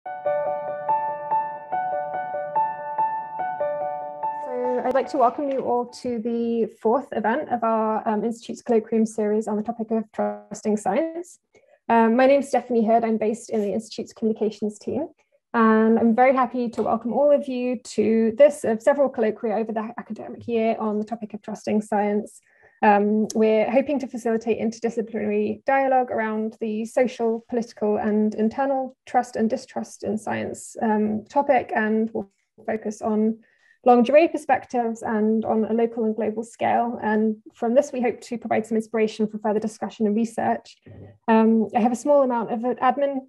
So I'd like to welcome you all to the fourth event of our Institute's Colloquium series on the topic of trusting science. My name is Stephanie Hurd. I'm based in the Institute's communications team. And I'm very happy to welcome all of you to this of several colloquia over the academic year on the topic of trusting science. We're hoping to facilitate interdisciplinary dialogue around the social, political, and internal trust and distrust in science topic, and we'll focus on long durée perspectives and on a local and global scale. And from this, we hope to provide some inspiration for further discussion and research. I have a small amount of admin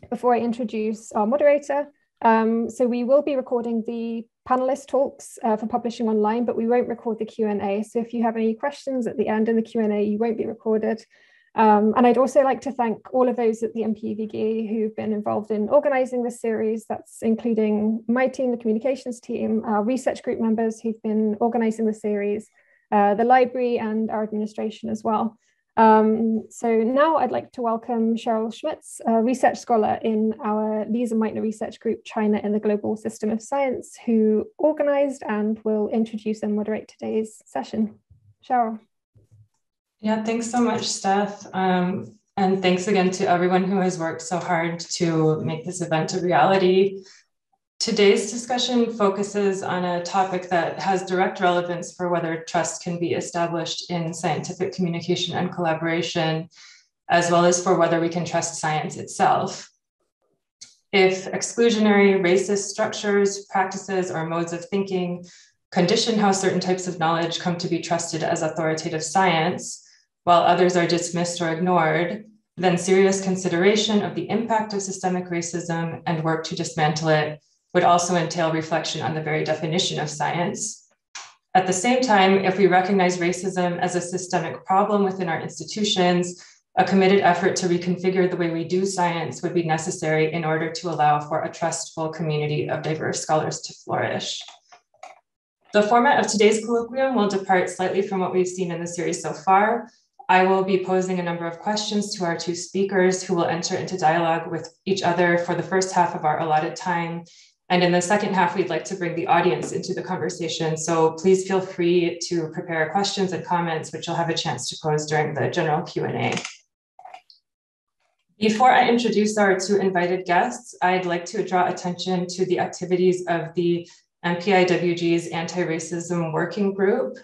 before I introduce our moderator. So we will be recording the panelist talks for publishing online, but we won't record the Q&A. So if you have any questions at the end in the Q&A, you won't be recorded. And I'd also like to thank all of those at the MPIWG who've been involved in organizing this series. That's including my team, the communications team, our research group members who've been organizing the series, the library, and our administration as well. So now I'd like to welcome Cheryl Schmitz, a research scholar in our Lisa Meitner research group, China in the Global System of Science, who organized and will introduce and moderate today's session. Cheryl. Yeah, thanks so much, Steph. And thanks again to everyone who has worked so hard to make this event a reality. Today's discussion focuses on a topic that has direct relevance for whether trust can be established in scientific communication and collaboration, as well as for whether we can trust science itself. If exclusionary racist structures, practices, or modes of thinking condition how certain types of knowledge come to be trusted as authoritative science, while others are dismissed or ignored, then serious consideration of the impact of systemic racism and work to dismantle it would also entail reflection on the very definition of science. At the same time, if we recognize racism as a systemic problem within our institutions, a committed effort to reconfigure the way we do science would be necessary in order to allow for a trustful community of diverse scholars to flourish. The format of today's colloquium will depart slightly from what we've seen in the series so far. I will be posing a number of questions to our two speakers who will enter into dialogue with each other for the first half of our allotted time. And in the second half, we'd like to bring the audience into the conversation. So please feel free to prepare questions and comments, which you'll have a chance to pose during the general Q&A. Before I introduce our two invited guests, I'd like to draw attention to the activities of the MPIWG's Anti-Racism Working Group,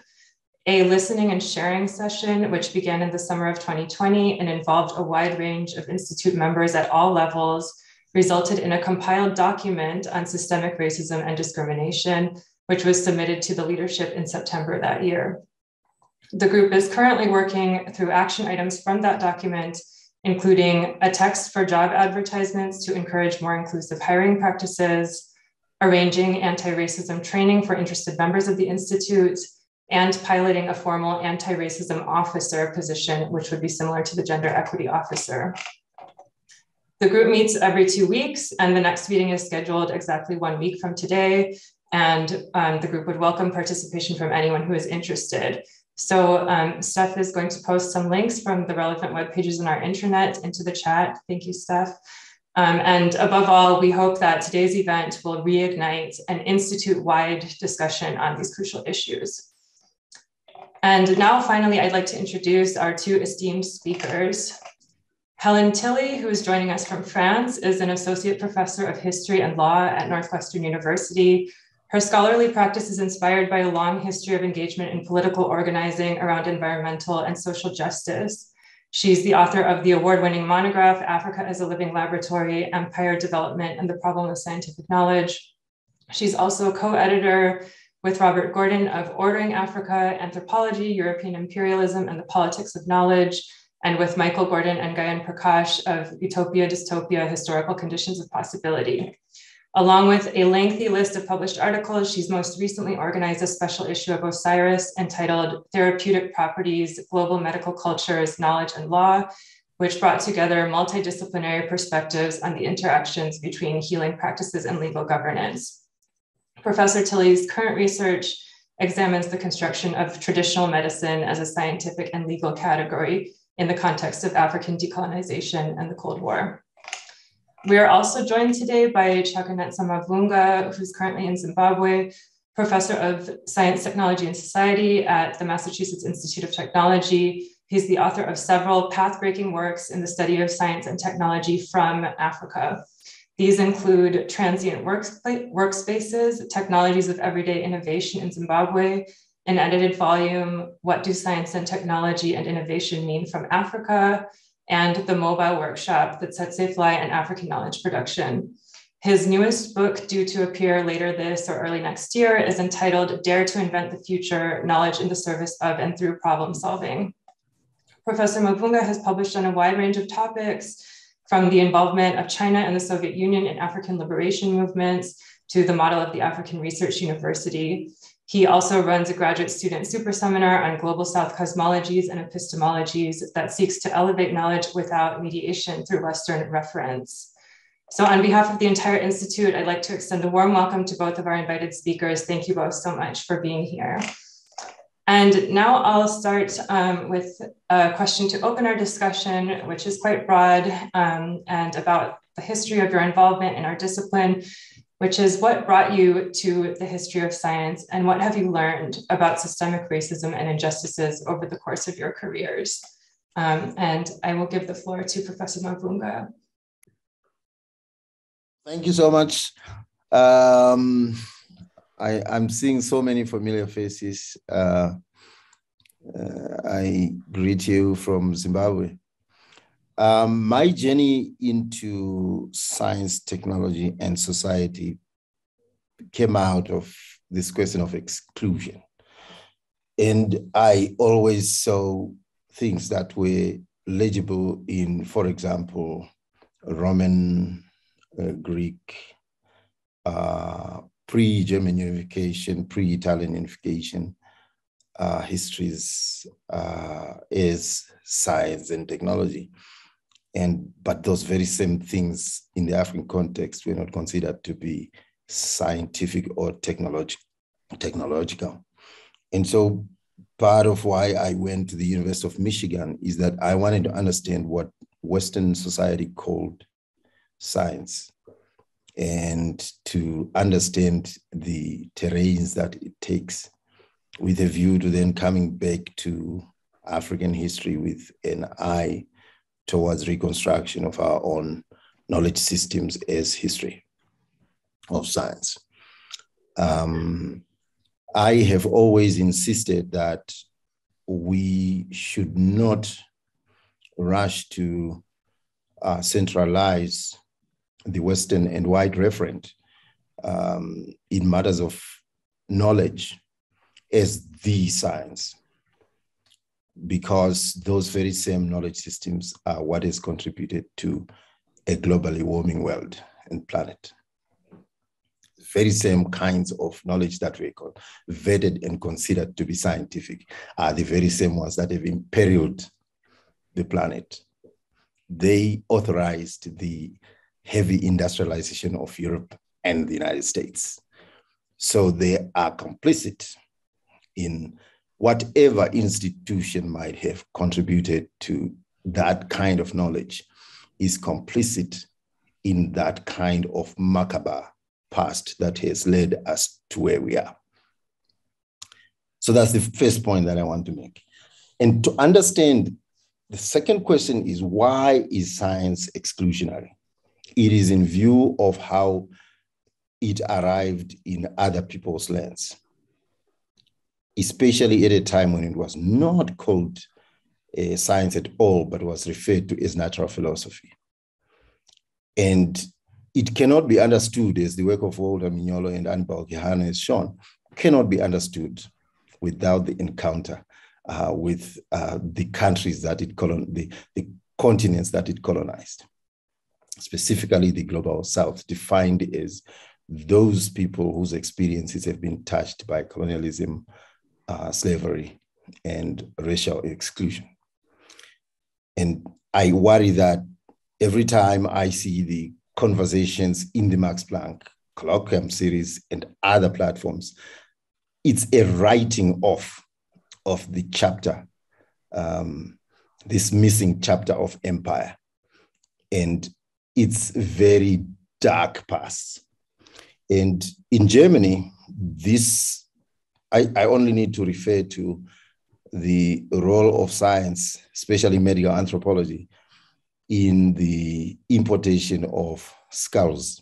a listening and sharing session, which began in the summer of 2020 and involved a wide range of Institute members at all levels, resulted in a compiled document on systemic racism and discrimination, which was submitted to the leadership in September that year. The group is currently working through action items from that document, including a text for job advertisements to encourage more inclusive hiring practices, arranging anti-racism training for interested members of the Institute, and piloting a formal anti-racism officer position, which would be similar to the gender equity officer. The group meets every 2 weeks, and the next meeting is scheduled exactly 1 week from today. And the group would welcome participation from anyone who is interested. So Steph is going to post some links from the relevant web pages in our intranet into the chat. Thank you, Steph. And above all, we hope that today's event will reignite an institute-wide discussion on these crucial issues. And now, finally, I'd like to introduce our two esteemed speakers. Helen Tilley, who is joining us from France, is an associate professor of history and law at Northwestern University. Her scholarly practice is inspired by a long history of engagement in political organizing around environmental and social justice. She's the author of the award-winning monograph, Africa as a Living Laboratory, Empire Development and the Problem of Scientific Knowledge. She's also a co-editor with Robert Gordon of Ordering Africa, Anthropology, European Imperialism, and the Politics of Knowledge, and with Michael Gordon and Gayan Prakash of Utopia, Dystopia, Historical Conditions of Possibility. Along with a lengthy list of published articles, she's most recently organized a special issue of Osiris entitled Therapeutic Properties, Global Medical Cultures, Knowledge and Law, which brought together multidisciplinary perspectives on the interactions between healing practices and legal governance. Professor Tilley's current research examines the construction of traditional medicine as a scientific and legal category in the context of African decolonization and the Cold War. We are also joined today by Chakanetsa Mavhunga, who's currently in Zimbabwe, professor of science, technology, and society at the Massachusetts Institute of Technology. He's the author of several path-breaking works in the study of science and technology from Africa. These include transient workspaces, technologies of everyday innovation in Zimbabwe, an edited volume, What Do Science and Technology and Innovation Mean from Africa, and the mobile workshop, the Tsetse Fly and African Knowledge Production. His newest book, due to appear later this or early next year, is entitled Dare to Invent the Future, Knowledge in the Service of and Through Problem Solving. Professor Mavhunga has published on a wide range of topics, from the involvement of China and the Soviet Union in African liberation movements to the model of the African Research University. He also runs a graduate student super seminar on global South cosmologies and epistemologies that seeks to elevate knowledge without mediation through Western reference. So on behalf of the entire Institute, I'd like to extend a warm welcome to both of our invited speakers. Thank you both so much for being here. And now I'll start with a question to open our discussion, which is quite broad and about the history of your involvement in our discipline, which is what brought you to the history of science and what have you learned about systemic racism and injustices over the course of your careers? And I will give the floor to Professor Mavhunga. Thank you so much. I'm seeing so many familiar faces. I greet you from Zimbabwe. My journey into science, technology, and society came out of this question of exclusion. And I always saw things that were legible in, for example, Roman, Greek, pre-German unification, pre-Italian unification histories as science and technology. But those very same things in the African context were not considered to be scientific or technological. And so part of why I went to the University of Michigan is that I wanted to understand what Western society called science, and to understand the terrains that it takes, with a view to then coming back to African history with an eye towards reconstruction of our own knowledge systems as history of science. I have always insisted that we should not rush to centralize the Western and white referent in matters of knowledge as the science, because those very same knowledge systems are what has contributed to a globally warming world and planet. Very same kinds of knowledge that we vetted and considered to be scientific are the very same ones that have imperiled the planet. They authorized the heavy industrialization of Europe and the United States. So they are complicit in whatever institution might have contributed to that kind of knowledge, is complicit in that kind of macabre past that has led us to where we are. So that's the first point that I want to make. And to understand, the second question is, why is science exclusionary? It is in view of how it arrived in other people's lands, especially at a time when it was not called science at all, but was referred to as natural philosophy. And it cannot be understood, as the work of Walter Mignolo and Anibal Gihana has shown, cannot be understood without the encounter with the countries that it the continents that it colonized, specifically the global South, defined as those people whose experiences have been touched by colonialism, slavery, and racial exclusion. And I worry that every time I see the conversations in the Max-Planck Colloquium series and other platforms, it's a writing off of the chapter, this missing chapter of empire. And its very dark past. And in Germany, this, I only need to refer to the role of science, especially medical anthropology, in the importation of skulls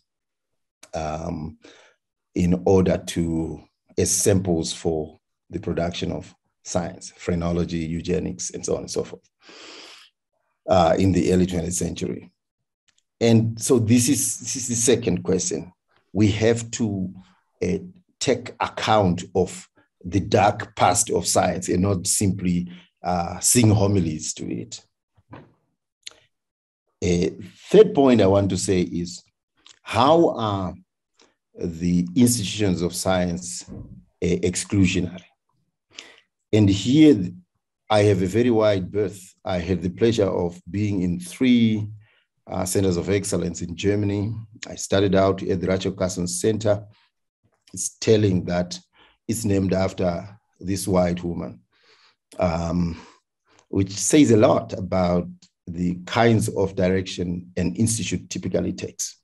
in order to, as samples for the production of science, phrenology, eugenics, and so on and so forth, in the early 20th century. And so this is the second question. We have to take account of the dark past of science and not simply sing homilies to it. A third point I want to say is, how are the institutions of science exclusionary? And here I have a very wide berth. I had the pleasure of being in 3 centers of excellence in Germany. I started out at the Rachel Carson Center. It's telling that it's named after this white woman, which says a lot about the kinds of direction an institute typically takes.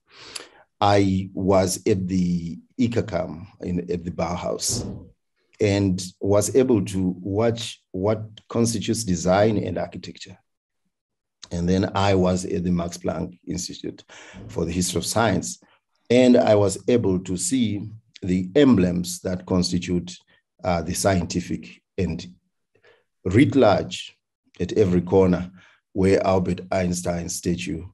I was at the ICACAM at the Bauhaus and was able to watch what constitutes design and architecture. And then I was at the Max-Planck-Institut for the history of science. And I was able to see the emblems that constitute the scientific, and writ large at every corner where Albert Einstein's statue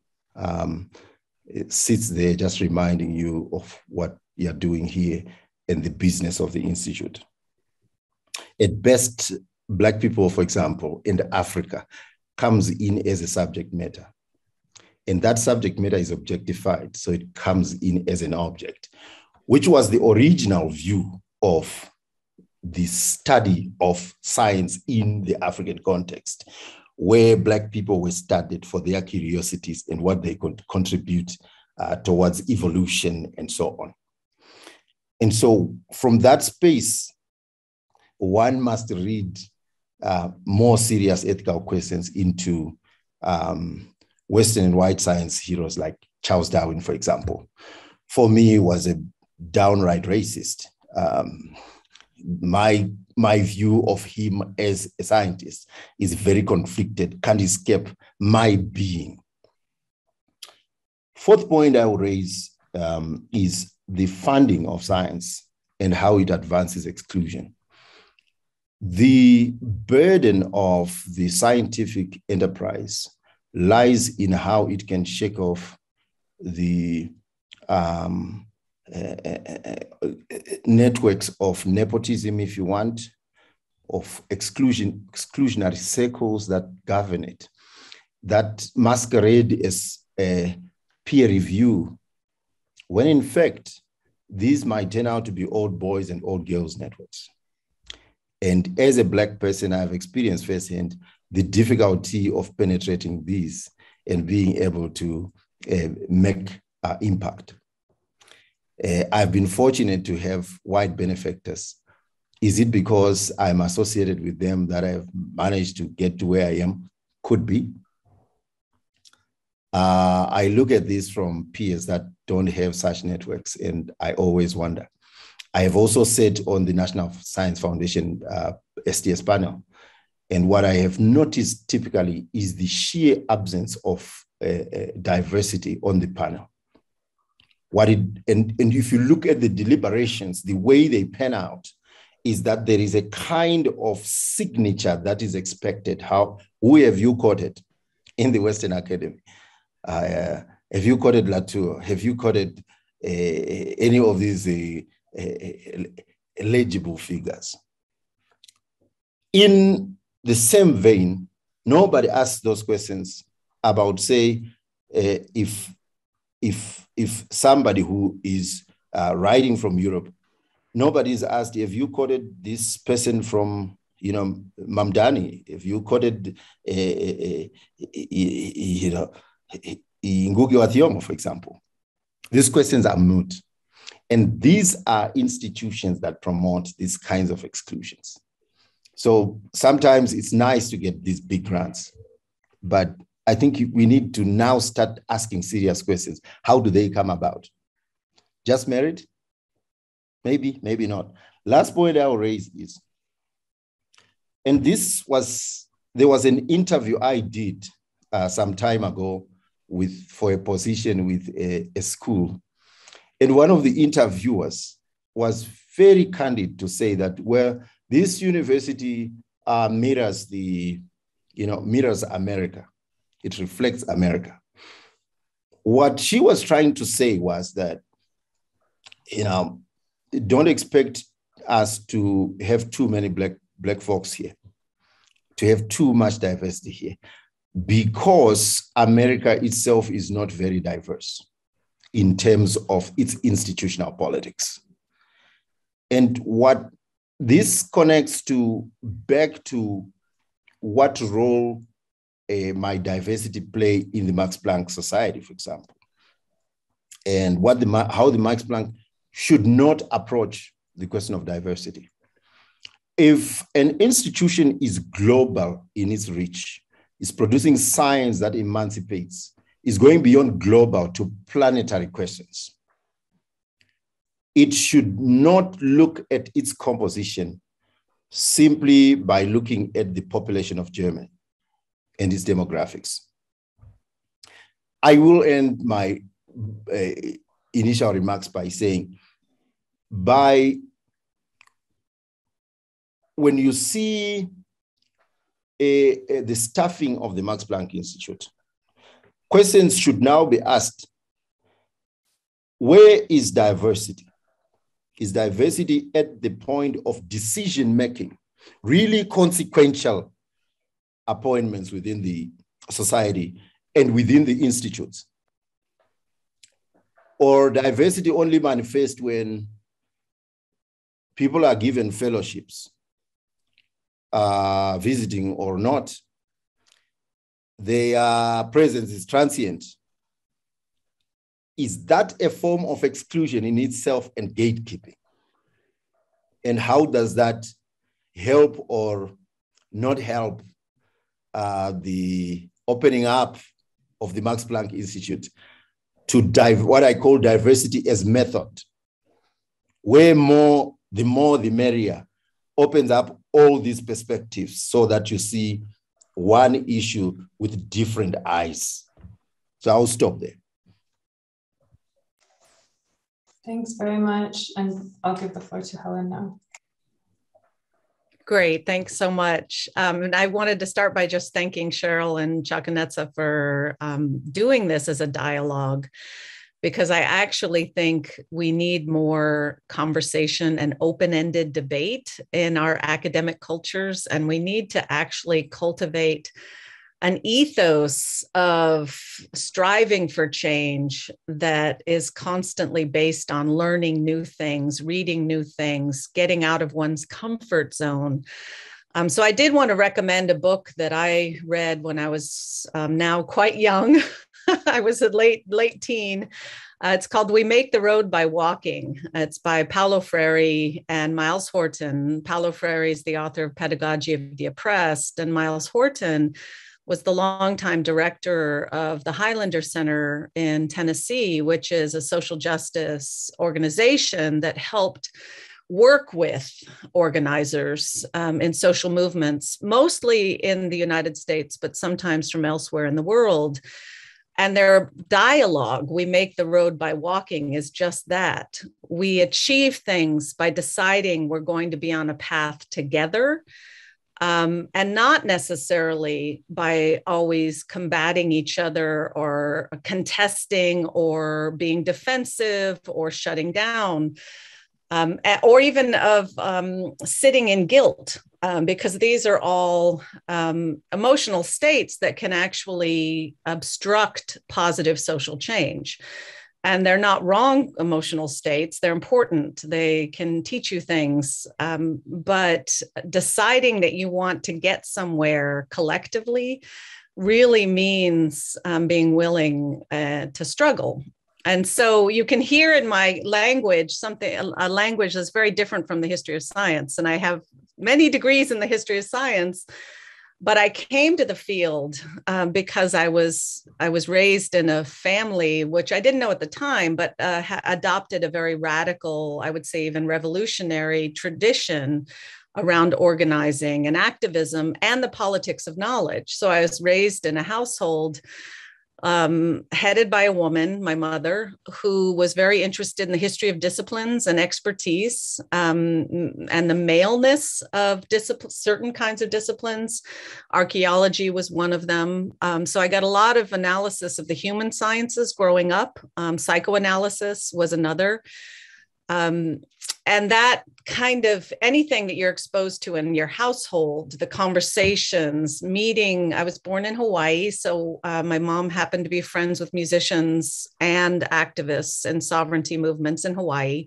it sits there, just reminding you of what you're doing here and the business of the institute. At best, Black people, for example, in Africa, comes in as a subject matter. And that subject matter is objectified, so it comes in as an object, which was the original view of the study of science in the African context, where Black people were studied for their curiosities and what they could contribute towards evolution and so on. And so from that space, one must read more serious ethical questions into Western and white science heroes like Charles Darwin, for example. For me, was a downright racist. My view of him as a scientist is very conflicted, can't escape my being. Fourth point I will raise is the funding of science and how it advances exclusion. The burden of the scientific enterprise lies in how it can shake off the networks of nepotism, if you want, of exclusionary circles that govern it, that masquerade as a peer review, when in fact, these might turn out to be old boys and old girls networks. And as a Black person, I've experienced firsthand the difficulty of penetrating these and being able to make impact. I've been fortunate to have white benefactors. Is it because I'm associated with them that I've managed to get to where I am? Could be. I look at this from peers that don't have such networks, and I always wonder. I have also sat on the National Science Foundation STS panel, and what I have noticed typically is the sheer absence of diversity on the panel. And if you look at the deliberations, the way they pan out is that there is a kind of signature that is expected. Who have you quoted in the Western Academy? Have you quoted Latour? Have you quoted any of these legible figures? In the same vein, nobody asks those questions about, say, if somebody who is writing from Europe, nobody is asked, have you quoted this person from, Mamdani? Have you quoted, Ngugi wa Thiong'o, for example? These questions are moot. And these are institutions that promote these kinds of exclusions. So sometimes it's nice to get these big grants, but I think we need to now start asking serious questions. How do they come about? Just merit? Maybe, maybe not. Last point I will raise is, and there was an interview I did some time ago for a position with a school. And one of the interviewers was very candid to say that, well, this university mirrors America. It reflects America. What she was trying to say was that, don't expect us to have too many black folks here, to have too much diversity here, because America itself is not very diverse in terms of its institutional politics. And what this connects back to what role might diversity play in the Max-Planck Society, for example, and how the Max-Planck should not approach the question of diversity. If an institution is global in its reach, is producing science that emancipates, is going beyond global to planetary questions, it should not look at its composition simply by looking at the population of Germany and its demographics. I will end my initial remarks by saying, when you see the staffing of the Max-Planck-Institut, questions should now be asked: where is diversity? Is diversity at the point of decision-making, really consequential appointments within the society and within the institutes? Or diversity only manifests when people are given fellowships, visiting or not? Their presence is transient. Is that a form of exclusion in itself and gatekeeping? And how does that help or not help the opening up of the Max-Planck-Institut to what I call diversity as method, where the more the merrier, opens up all these perspectives so that you see one issue with different eyes. So I'll stop there. Thanks very much. And I'll give the floor to Helen now. Great, thanks so much. And I wanted to start by just thanking Cheryl and Chakanetsa for doing this as a dialogue, because I actually think we need more conversation and open-ended debate in our academic cultures, and we need to actually cultivate an ethos of striving for change that is constantly based on learning new things, reading new things, getting out of one's comfort zone. So I did want to recommend a book that I read when I was now quite young. I was a late teen. It's called We Make the Road by Walking. It's by Paulo Freire and Miles Horton. Paulo Freire is the author of Pedagogy of the Oppressed, and Miles Horton was the longtime director of the Highlander Center in Tennessee, which is a social justice organization that helped work with organizers in social movements, mostly in the United States, but sometimes from elsewhere in the world. And their dialogue, We Make the Road by Walking, is just that. We achieve things by deciding we're going to be on a path together, and not necessarily by always combating each other or contesting or being defensive or shutting down, or even of sitting in guilt, because these are all emotional states that can actually obstruct positive social change. And they're not wrong emotional states. They're important. They can teach you things. But deciding that you want to get somewhere collectively really means being willing to struggle. And so you can hear in my language a language that's very different from the history of science. And I have many degrees in the history of science. But I came to the field because I was raised in a family, which I didn't know at the time, but adopted a very radical, I would say even revolutionary tradition around organizing and activism and the politics of knowledge. So I was raised in a household headed by a woman, my mother, who was very interested in the history of disciplines and expertise, and the maleness of certain kinds of disciplines. Archaeology was one of them. So I got a lot of analysis of the human sciences growing up. Psychoanalysis was another. And that kind of anything that you're exposed to in your household, the conversations, meeting. I was born in Hawaii, so my mom happened to be friends with musicians and activists and sovereignty movements in Hawaii.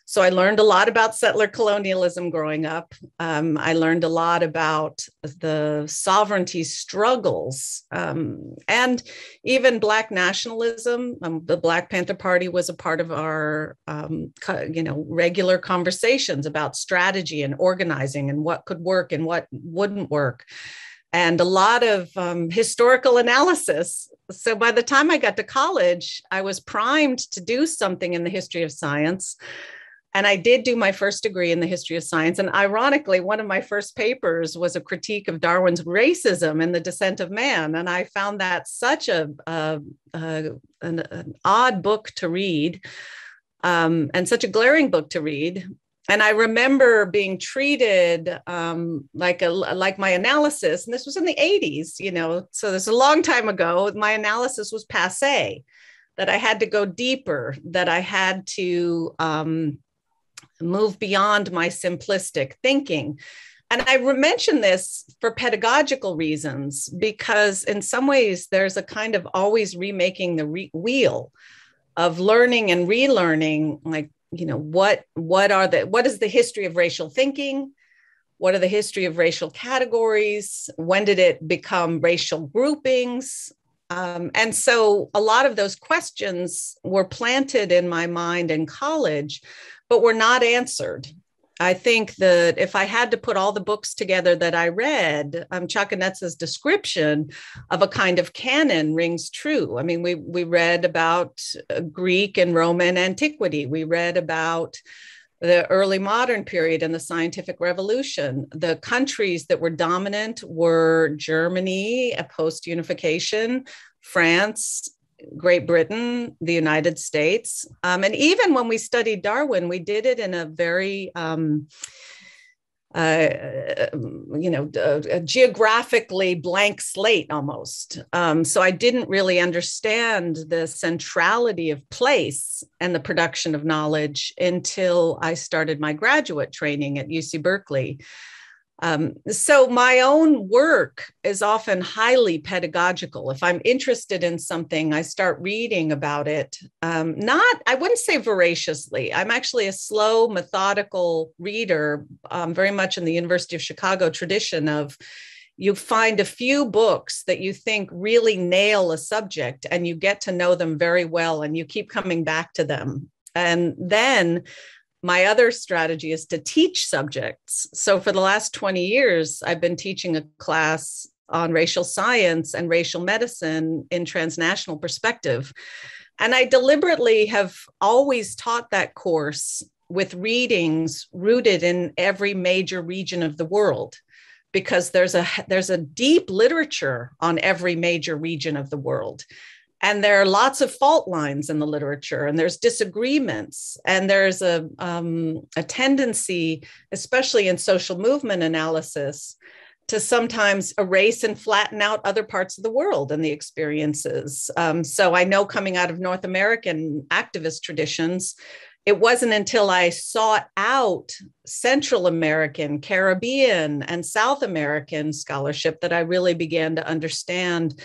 So I learned a lot about settler colonialism growing up. I learned a lot about the sovereignty struggles and even Black nationalism. The Black Panther Party was a part of our, regular conversations about strategy and organizing and what could work and what wouldn't work. And a lot of historical analysis. So by the time I got to college, I was primed to do something in the history of science. And I did do my first degree in the history of science. And ironically, one of my first papers was a critique of Darwin's racism in The Descent of Man. And I found that such an odd book to read, and such a glaring book to read. And I remember being treated like my analysis, and this was in the 80s, so this is a long time ago, my analysis was passé, that I had to go deeper, that I had to move beyond my simplistic thinking. And I mention this for pedagogical reasons, because in some ways there's a kind of always remaking the wheel of learning and relearning, like, what is the history of racial thinking? What are the history of racial categories? When did it become racial groupings? And so a lot of those questions were planted in my mind in college, but were not answered. I think that if I had to put all the books together that I read, Chakanetsa's description of a kind of canon rings true. I mean, we read about Greek and Roman antiquity. We read about the early modern period and the scientific revolution. The countries that were dominant were Germany, post-unification, France, Great Britain, the United States. And even when we studied Darwin, we did it in a very, a geographically blank slate almost. So I didn't really understand the centrality of place and the production of knowledge until I started my graduate training at UC Berkeley. So my own work is often highly pedagogical. If I'm interested in something, I start reading about it. I wouldn't say voraciously. I'm actually a slow, methodical reader, very much in the University of Chicago tradition of you find a few books that you think really nail a subject and you get to know them very well and you keep coming back to them. And then my other strategy is to teach subjects. So for the last 20 years, I've been teaching a class on racial science and racial medicine in transnational perspective. And I deliberately have always taught that course with readings rooted in every major region of the world, because there's a deep literature on every major region of the world. And there are lots of fault lines in the literature, and there's disagreements, and there's a tendency, especially in social movement analysis, to sometimes erase and flatten out other parts of the world and the experiences. So I know, coming out of North American activist traditions, it wasn't until I sought out Central American, Caribbean, and South American scholarship that I really began to understand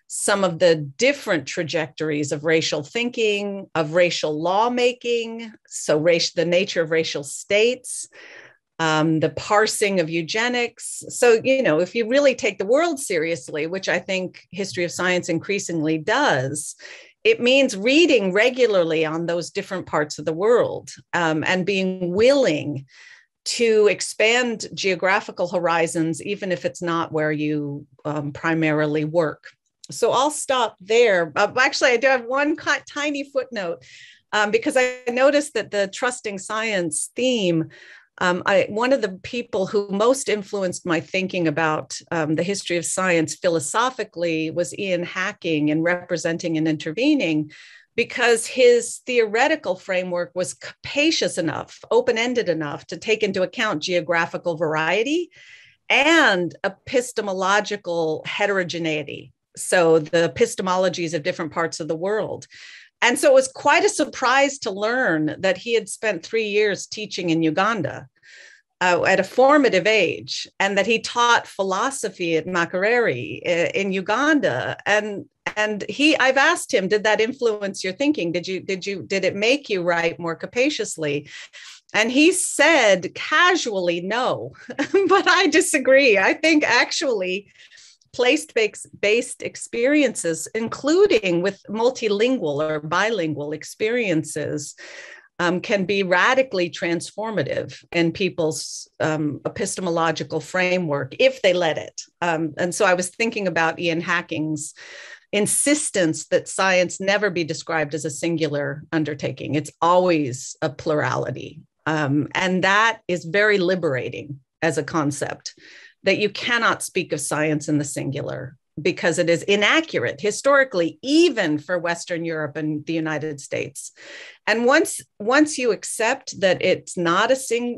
some of the different trajectories of racial thinking, of racial lawmaking, so the nature of racial states, the parsing of eugenics. So, if you really take the world seriously, which I think history of science increasingly does, it means reading regularly on those different parts of the world, and being willing to expand geographical horizons, even if it's not where you primarily work. So I'll stop there. Actually, I do have one tiny footnote because I noticed that the trusting science theme, one of the people who most influenced my thinking about the history of science philosophically was Ian Hacking in Representing and Intervening, because his theoretical framework was capacious enough, open-ended enough to take into account geographical variety and epistemological heterogeneity. So the epistemologies of different parts of the world. And so it was quite a surprise to learn that he had spent 3 years teaching in Uganda at a formative age, and that he taught philosophy at Makerere in Uganda. And I've asked him, did that influence your thinking? Did it make you write more capaciously? And he said casually, no, but I disagree. I think actually place-based experiences, including with multilingual or bilingual experiences, can be radically transformative in people's epistemological framework if they let it. And so I was thinking about Ian Hacking's insistence that science never be described as a singular undertaking. It's always a plurality. And that is very liberating as a concept, that you cannot speak of science in the singular because it is inaccurate historically, even for Western Europe and the United States. And once you accept that it's not a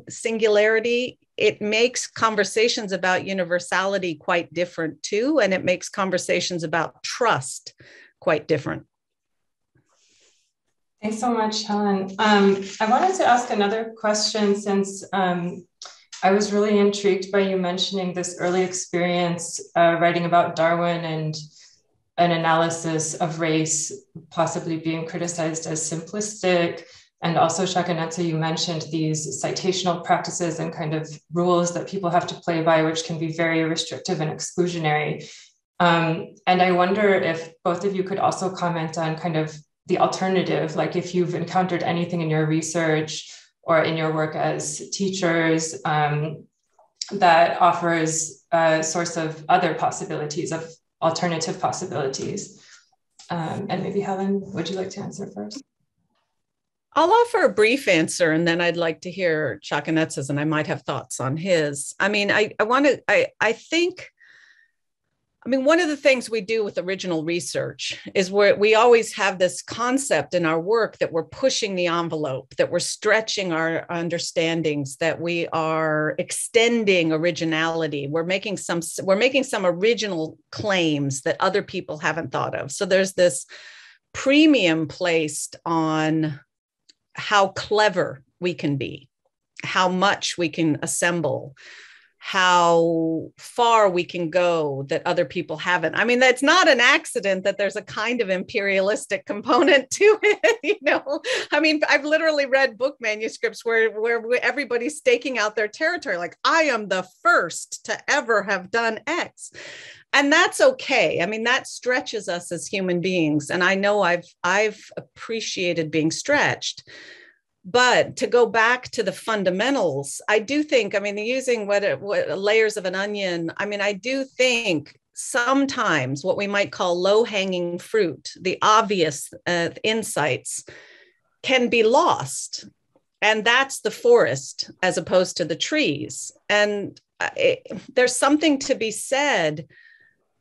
singularity, it makes conversations about universality quite different too, and it makes conversations about trust quite different. Thanks so much, Helen. I wanted to ask another question, since I was really intrigued by you mentioning this early experience writing about Darwin and an analysis of race possibly being criticized as simplistic. And also, Chakanetsa, you mentioned these citational practices and kind of rules that people have to play by, which can be very restrictive and exclusionary. And I wonder if both of you could also comment on kind of the alternative, like if you've encountered anything in your research or in your work as teachers that offers a source of other possibilities, of alternative possibilities. And maybe Helen, would you like to answer first? I'll offer a brief answer, and then I'd like to hear Chakanetsa's, and I might have thoughts on his. I mean, I think one of the things we do with original research is we always have this concept in our work that we're pushing the envelope, that we're stretching our understandings, that we are extending originality. We're making some original claims that other people haven't thought of. So there's this premium placed on how clever we can be, how much we can assemble, how far we can go that other people haven't. I mean, that's not an accident that there's a kind of imperialistic component to it, you know? I mean, I've literally read book manuscripts where everybody's staking out their territory, like, I am the first to ever have done X. And that's okay. I mean, that stretches us as human beings. And I know I've appreciated being stretched. But to go back to the fundamentals, I do think, I mean, using what layers of an onion, I mean, I do think sometimes what we might call low-hanging fruit, the obvious insights, can be lost. And that's the forest as opposed to the trees. And there's something to be said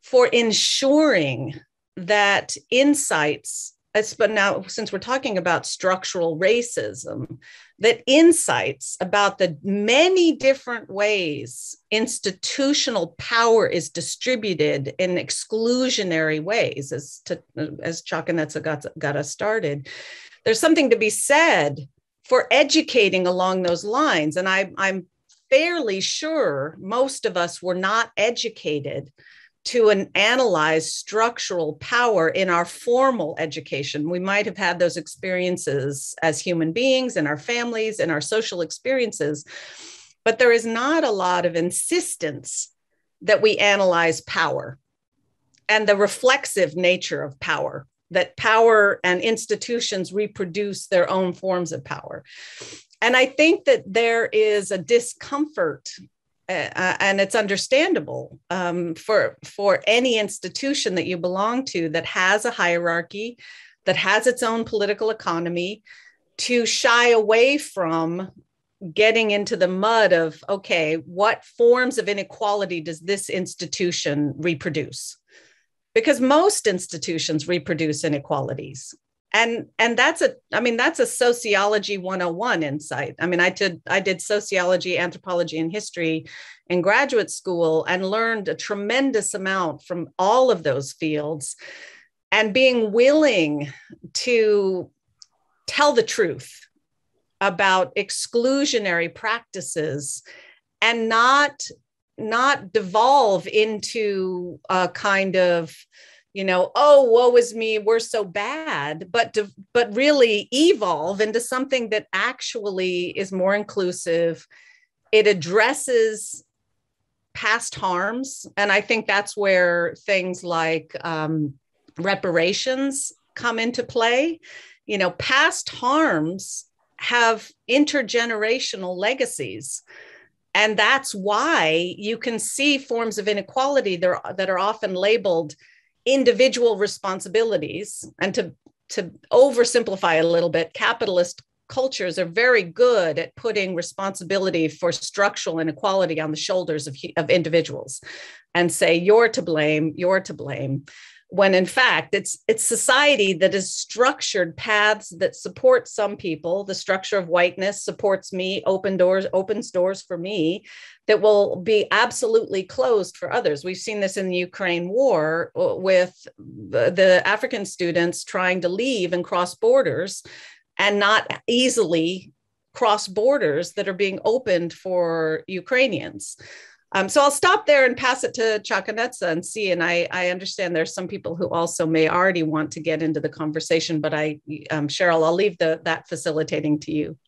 for ensuring that insights, but now, since we're talking about structural racism, that insights about the many different ways institutional power is distributed in exclusionary ways, as Chakanetsa got us started, there's something to be said for educating along those lines. And I'm fairly sure most of us were not educated to analyze structural power in our formal education. We might have had those experiences as human beings in our families and our social experiences, but there is not a lot of insistence that we analyze power and the reflexive nature of power that power and institutions reproduce their own forms of power. And I think that there is a discomfort, and it's understandable for any institution that you belong to that has a hierarchy, that has its own political economy, to shy away from getting into the mud of, okay, what forms of inequality does this institution reproduce? Because most institutions reproduce inequalities. And that's a sociology 101 insight. I mean, I did sociology, anthropology, and history in graduate school and learned a tremendous amount from all of those fields, and being willing to tell the truth about exclusionary practices and not devolve into a kind of, oh, woe is me, we're so bad, but really evolve into something that actually is more inclusive. It addresses past harms. And I think that's where things like reparations come into play. Past harms have intergenerational legacies. And that's why you can see forms of inequality that are often labeled individual responsibilities. And to oversimplify a little bit, capitalist cultures are very good at putting responsibility for structural inequality on the shoulders of individuals and say, you're to blame, when in fact it's society that has structured paths that support some people. The structure of whiteness supports me, opens doors for me that will be absolutely closed for others. We've seen this in the Ukraine war with the African students trying to leave and cross borders and not easily cross borders that are being opened for Ukrainians. So I'll stop there and pass it to Chakanetsa and see. And I understand there's some people who also may already want to get into the conversation, but Cheryl, I'll leave that facilitating to you.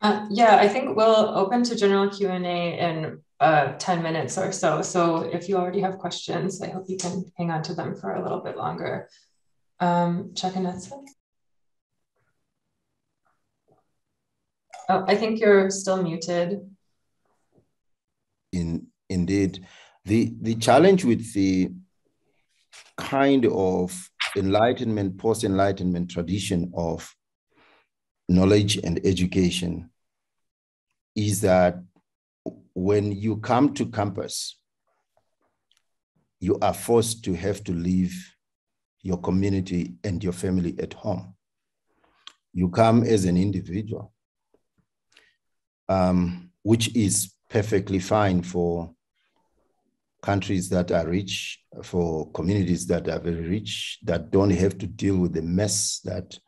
Yeah, I think we'll open to general Q&A in 10 minutes or so. So if you already have questions, I hope you can hang on to them for a little bit longer. Chakanetsa? Oh, I think you're still muted. Indeed, the challenge with the kind of Enlightenment, post-Enlightenment tradition of knowledge and education is that when you come to campus, you are forced to have to leave your community and your family at home. You come as an individual, which is perfectly fine for countries that are rich, for communities that are very rich, that don't have to deal with the mess that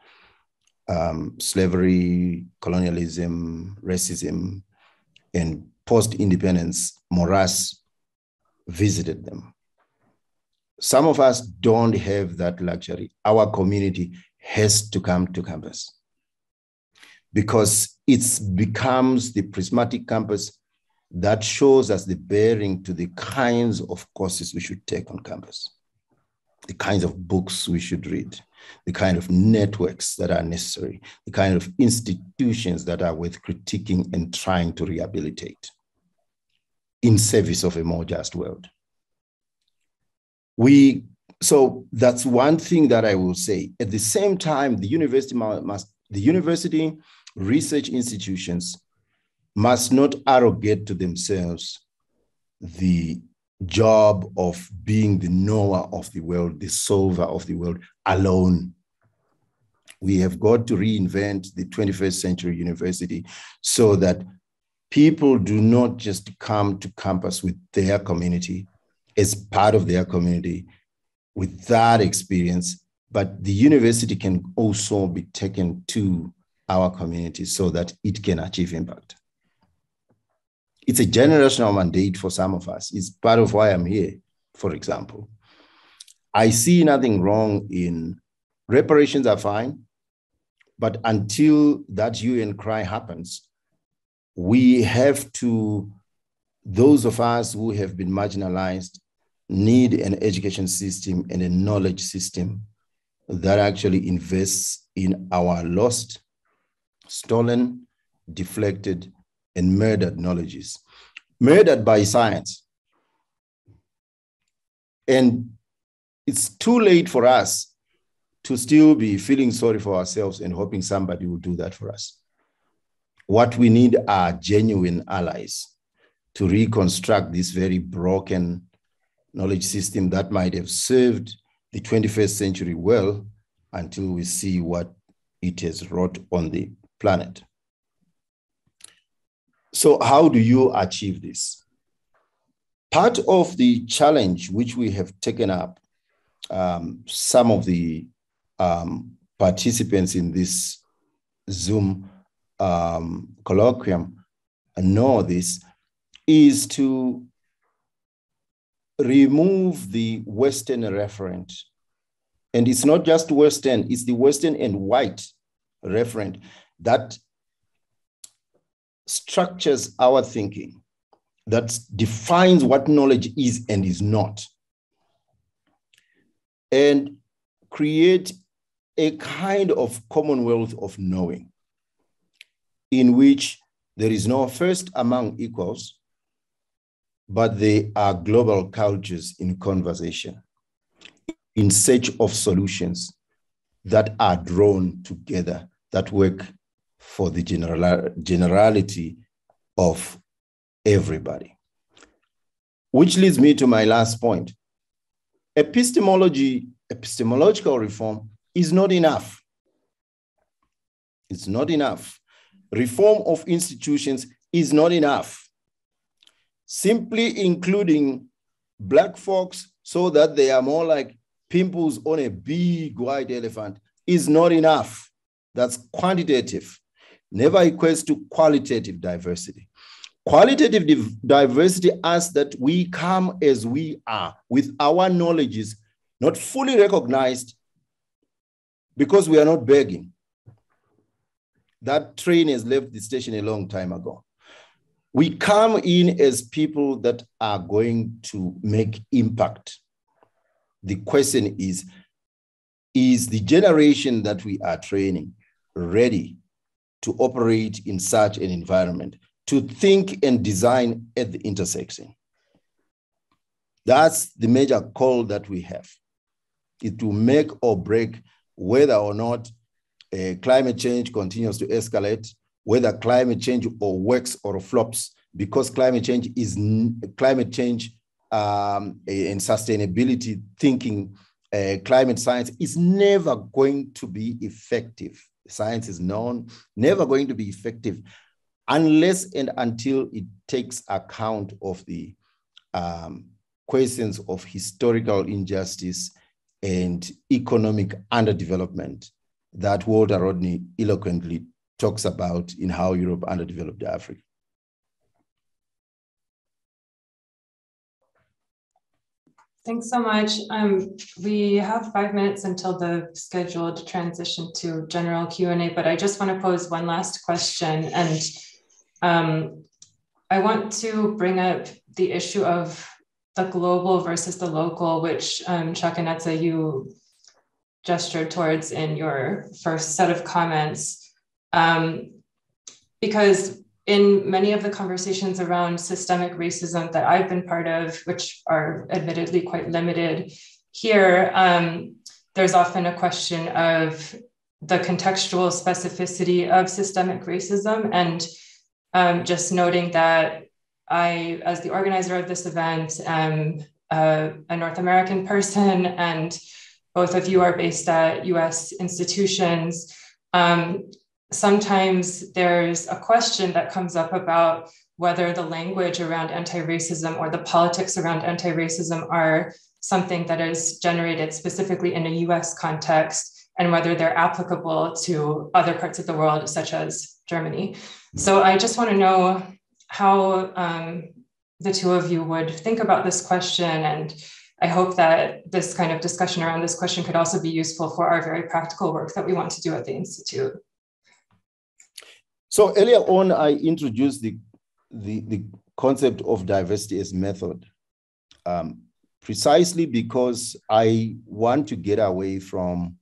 slavery, colonialism, racism, and post-independence morass visited them. Some of us don't have that luxury. Our community has to come to campus because it becomes the prismatic campus that shows us the bearing to the kinds of courses we should take on campus, the kinds of books we should read, the kind of networks that are necessary, the kind of institutions that are worth critiquing and trying to rehabilitate in service of a more just world. So that's one thing that I will say. At the same time, the university research institutions must not arrogate to themselves the job of being the knower of the world, the solver of the world alone. We have got to reinvent the 21st century university so that people do not just come to campus with their community, as part of their community, with that experience, but the university can also be taken to our community so that it can achieve impact. It's a generational mandate for some of us. It's part of why I'm here, for example. I see nothing wrong in reparations are fine, but until that hue and cry happens, we have to, those of us who have been marginalized, need an education system and a knowledge system that actually invests in our lost, stolen, deflected, and murdered knowledges, murdered by science. And it's too late for us to still be feeling sorry for ourselves and hoping somebody will do that for us. What we need are genuine allies to reconstruct this very broken knowledge system that might have served the 21st century well until we see what it has wrought on the planet. So how do you achieve this? Part of the challenge which we have taken up, some of the participants in this Zoom colloquium know this, is to remove the Western referent. And it's not just Western, it's the Western and white referent that structures our thinking, that defines what knowledge is and is not, and create a kind of commonwealth of knowing in which there is no first among equals, but they are global cultures in conversation, in search of solutions that are drawn together, that work for the generality of everybody. Which leads me to my last point. Epistemological reform is not enough. It's not enough. Reform of institutions is not enough. Simply including Black folks so that they are more like pimples on a big white elephant is not enough. That's quantitative. Never equates to qualitative diversity. Qualitative diversity asks that we come as we are, with our knowledges not fully recognized because we are not begging. That train has left the station a long time ago. We come in as people that are going to make impact. The question is the generation that we are training ready to operate in such an environment, to think and design at the intersection? That's the major call that we have. It will make or break whether or not climate change continues to escalate, whether climate change or works or flops, because climate change and sustainability thinking, climate science is never going to be effective. Science is known, never going to be effective unless and until it takes account of the questions of historical injustice and economic underdevelopment that Walter Rodney eloquently talks about in How Europe Underdeveloped Africa. Thanks so much. We have 5 minutes until the scheduled transition to general Q&A, but I just want to pose one last question. And I want to bring up the issue of the global versus the local, which Chakanetsa, you gestured towards in your first set of comments. Because in many of the conversations around systemic racism that I've been part of, which are admittedly quite limited here, there's often a question of the contextual specificity of systemic racism. And just noting that I, as the organizer of this event, am a North American person, and both of you are based at US institutions. Sometimes there's a question that comes up about whether the language around anti-racism or the politics around anti-racism are something that is generated specifically in a US context, and whether they're applicable to other parts of the world, such as Germany. So I just want to know how the two of you would think about this question, and I hope that this kind of discussion around this question could also be useful for our very practical work that we want to do at the Institute. So earlier on, I introduced the concept of diversity as method, precisely because I want to get away from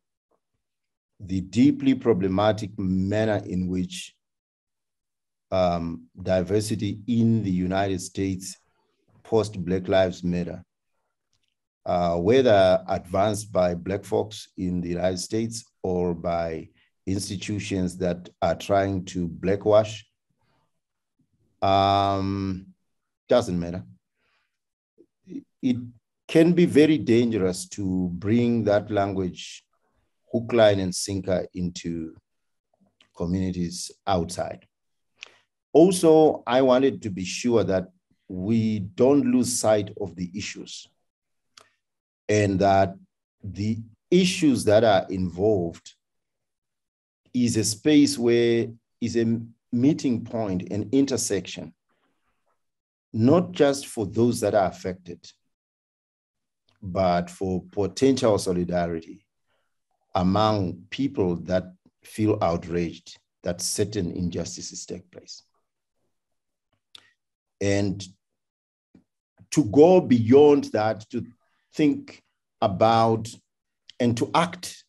the deeply problematic manner in which diversity in the United States post-Black Lives Matter, whether advanced by Black folks in the United States or by institutions that are trying to blackwash, doesn't matter. It can be very dangerous to bring that language hook, line, and sinker into communities outside. Also, I wanted to be sure that we don't lose sight of the issues and that the issues that are involved is a space where is a meeting point, an intersection, not just for those that are affected, but for potential solidarity among people that feel outraged that certain injustices take place. And to go beyond that, to think about and to act.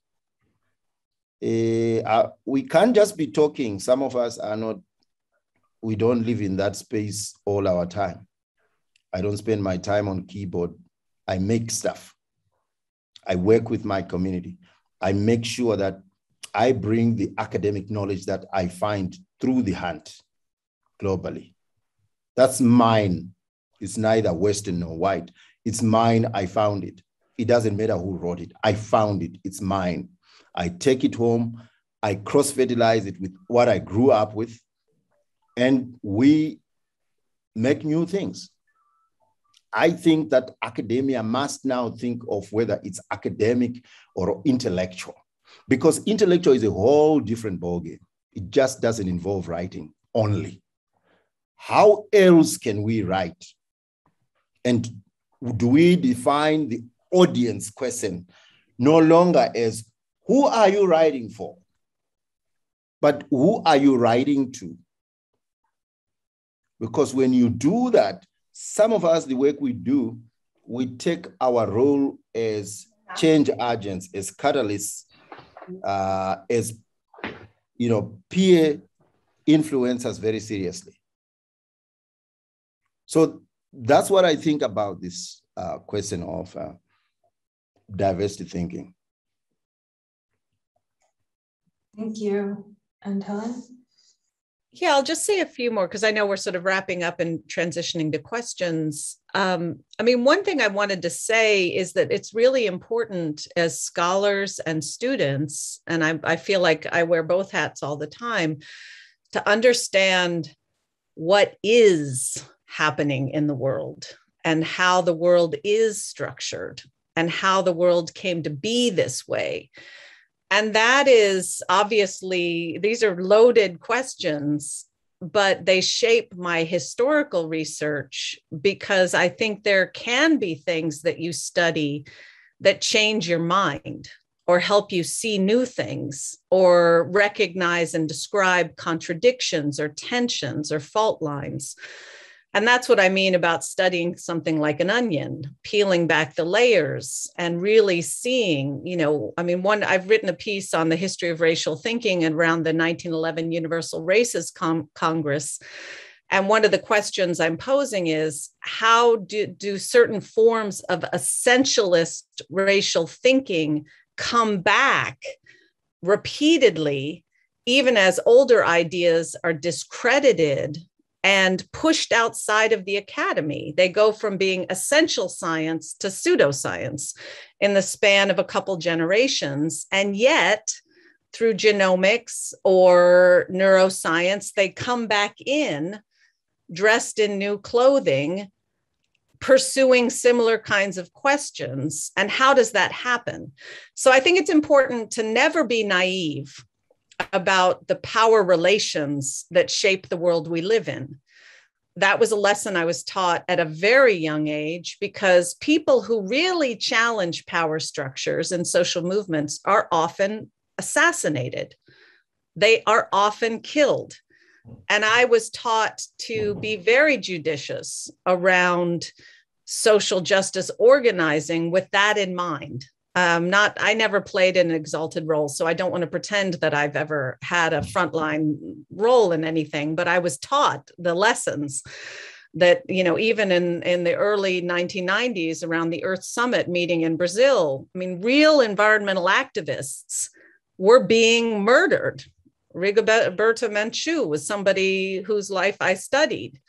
We can't just be talking. Some of us are not, we don't live in that space all our time. I don't spend my time on keyboard. I make stuff. I work with my community. I make sure that I bring the academic knowledge that I find through the hunt globally. That's mine. It's neither Western nor white. It's mine. I found it. It doesn't matter who wrote it. I found it. It's mine. I take it home. I cross-fertilize it with what I grew up with, and we make new things. I think that academia must now think of whether it's academic or intellectual, because intellectual is a whole different ballgame. It just doesn't involve writing only. How else can we write? And do we define the audience question no longer as who are you writing for, but who are you writing to? Because when you do that, some of us, the work we do, we take our role as change agents, as catalysts, as peer influencers very seriously. So that's what I think about this question of diversity thinking. Thank you. And Helen? Yeah, I'll just say a few more because I know we're sort of wrapping up and transitioning to questions. One thing I wanted to say is that it's really important as scholars and students, and I feel like I wear both hats all the time, to understand what is happening in the world and how the world is structured and how the world came to be this way. And that is obviously, these are loaded questions, but they shape my historical research because I think there can be things that you study that change your mind or help you see new things or recognize and describe contradictions or tensions or fault lines. And that's what I mean about studying something like an onion, peeling back the layers and really seeing, I've written a piece on the history of racial thinking around the 1911 Universal Races Congress. And one of the questions I'm posing is, how do certain forms of essentialist racial thinking come back repeatedly, even as older ideas are discredited and pushed outside of the academy? They go from being essential science to pseudoscience in the span of a couple generations. And yet, through genomics or neuroscience, they come back in, dressed in new clothing, pursuing similar kinds of questions. And how does that happen? So I think it's important to never be naive about the power relations that shape the world we live in. That was a lesson I was taught at a very young age, because people who really challenge power structures and social movements are often assassinated. They are often killed. And I was taught to be very judicious around social justice organizing with that in mind. I never played an exalted role, so I don't want to pretend that I've ever had a frontline role in anything, but I was taught the lessons that, even in the early 1990s around the Earth Summit meeting in Brazil, I mean, real environmental activists were being murdered. Rigoberta Menchú was somebody whose life I studied.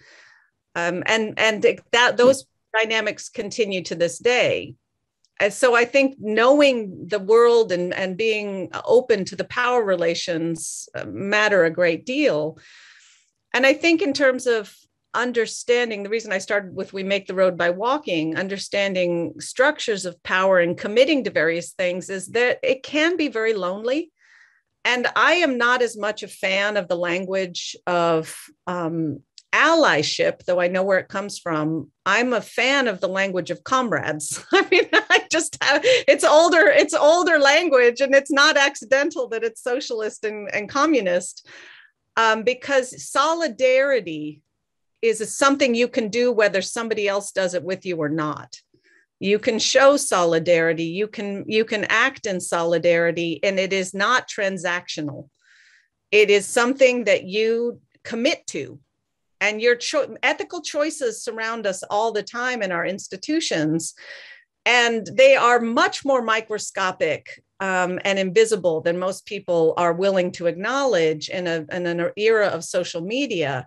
Those dynamics continue to this day. And so I think knowing the world and being open to the power relations matter a great deal. And I think in terms of understanding, the reason I started with We Make the Road by Walking, understanding structures of power and committing to various things, is that it can be very lonely. And I am not as much a fan of the language of allyship, though I know where it comes from. I'm a fan of the language of comrades. I mean, it's older language, and it's not accidental that it's socialist and communist, because solidarity is something you can do whether somebody else does it with you or not. You can show solidarity, you can act in solidarity, and it is not transactional. It is something that you commit to. And your ethical choices surround us all the time in our institutions, and they are much more microscopic and invisible than most people are willing to acknowledge in an era of social media.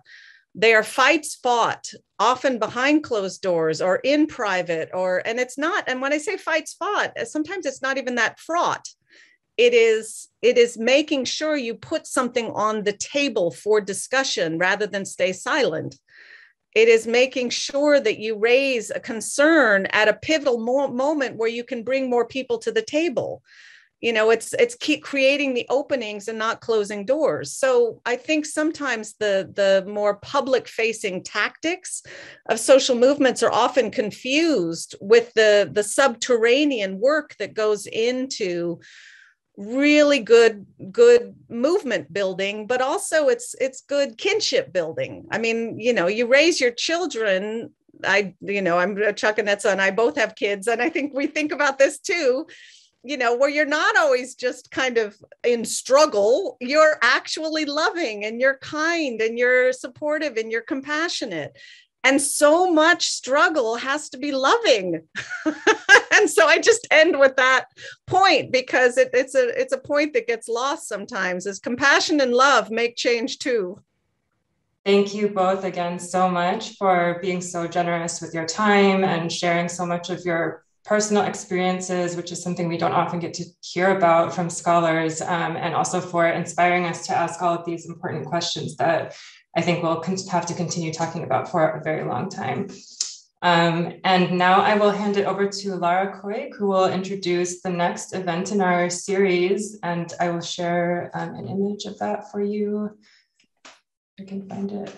They are fights fought, often behind closed doors or in private, and it's not, and when I say fights fought, sometimes it's not even that fraught. It is making sure you put something on the table for discussion rather than stay silent. It is making sure that you raise a concern at a pivotal moment where you can bring more people to the table. It's keep creating the openings and not closing doors. So I think sometimes the more public facing tactics of social movements are often confused with the subterranean work that goes into really good movement building, but also it's good kinship building. I mean, you raise your children. I'm a Chakanetsa and I both have kids, and I think we think about this too, where you're not always just kind of in struggle. You're actually loving, and you're kind, and you're supportive, and you're compassionate. And so much struggle has to be loving. And so I just end with that point, because it's a point that gets lost sometimes, is compassion and love make change too. Thank you both again so much for being so generous with your time and sharing so much of your personal experiences, which is something we don't often get to hear about from scholars, and also for inspiring us to ask all of these important questions that I think we'll have to continue talking about for a very long time. And now I will hand it over to Lara Keuck, who will introduce the next event in our series, and I will share an image of that for you. I can find it.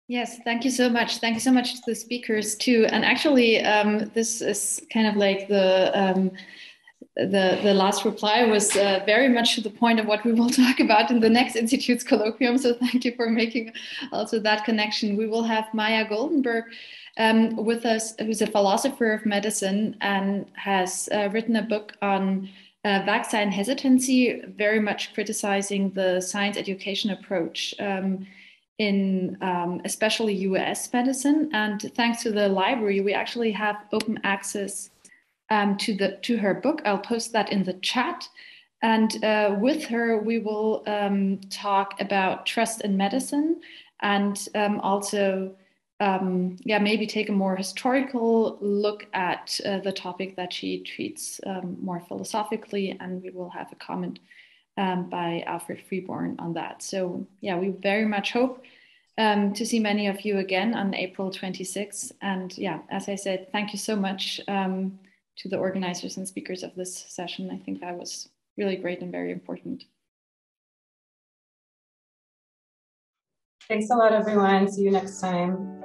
Yes, thank you so much. Thank you so much to the speakers too. And actually, this is kind of like the last reply was very much to the point of what we will talk about in the next Institute's colloquium. So thank you for making also that connection. We will have Maya Goldenberg with us, who's a philosopher of medicine and has written a book on vaccine hesitancy, very much criticizing the science education approach in especially US medicine. And thanks to the library, we actually have open access to her book. I'll post that in the chat. And with her, we will talk about trust in medicine, and also maybe take a more historical look at the topic that she treats more philosophically. And we will have a comment by Alfred Freeborn on that. So yeah, we very much hope to see many of you again on April 26th. And yeah, as I said, thank you so much to the organizers and speakers of this session. I think that was really great and very important. Thanks a lot, everyone. See you next time.